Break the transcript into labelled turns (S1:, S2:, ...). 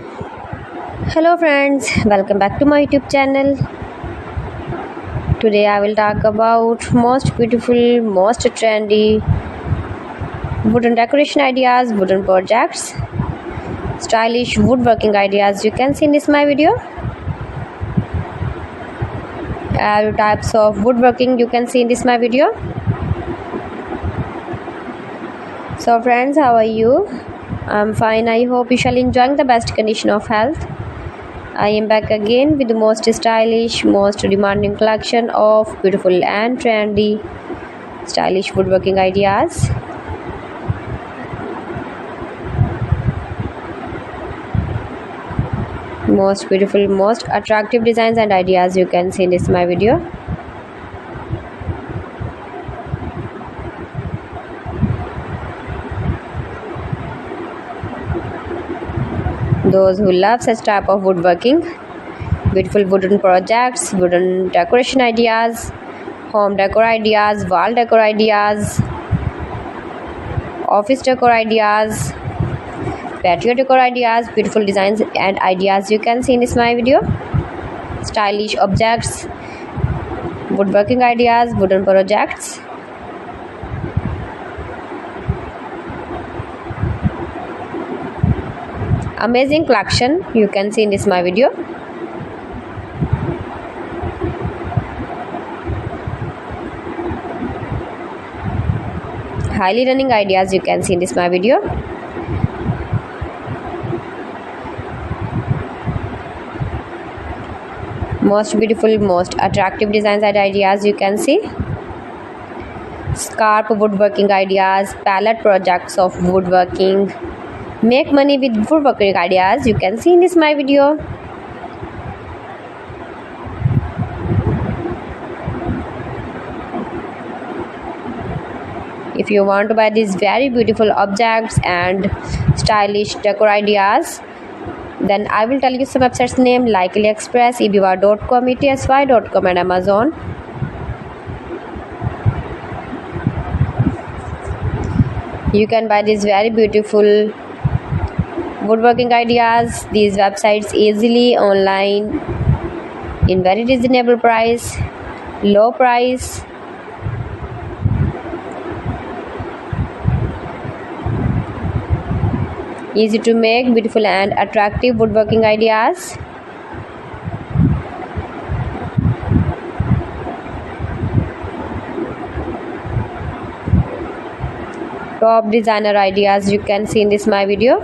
S1: Hello friends, welcome back to my YouTube channel. Today I will talk about most beautiful, most trendy wooden decoration ideas, wooden projects, stylish woodworking ideas you can see in this my video. All types of woodworking you can see in this my video. So friends, how are you? I'm fine. I hope you shall enjoying the best condition of health. I am back again with the most stylish, most demanding collection of beautiful and trendy stylish woodworking ideas. Most beautiful, most attractive designs and ideas you can see in this my video. Those who love such type of woodworking, beautiful wooden projects, wooden decoration ideas, home decor ideas, wall decor ideas, office decor ideas, patio decor ideas, beautiful designs and ideas you can see in this my video. Stylish objects, woodworking ideas, wooden projects. Amazing collection you can see in this my video. Highly running ideas you can see in this my video. Most beautiful, most attractive designs and ideas you can see. Scarp woodworking ideas, palette projects of woodworking. Make money with woodworking ideas you can see in this my video. If you want to buy these very beautiful objects and stylish decor ideas, then I will tell you some websites name like AliExpress, eBay.com, ETSY.com and Amazon. You can buy these very beautiful woodworking ideas, these websites easily online in very reasonable price, low price. Easy to make, beautiful and attractive woodworking ideas. Top designer ideas you can see in this my video.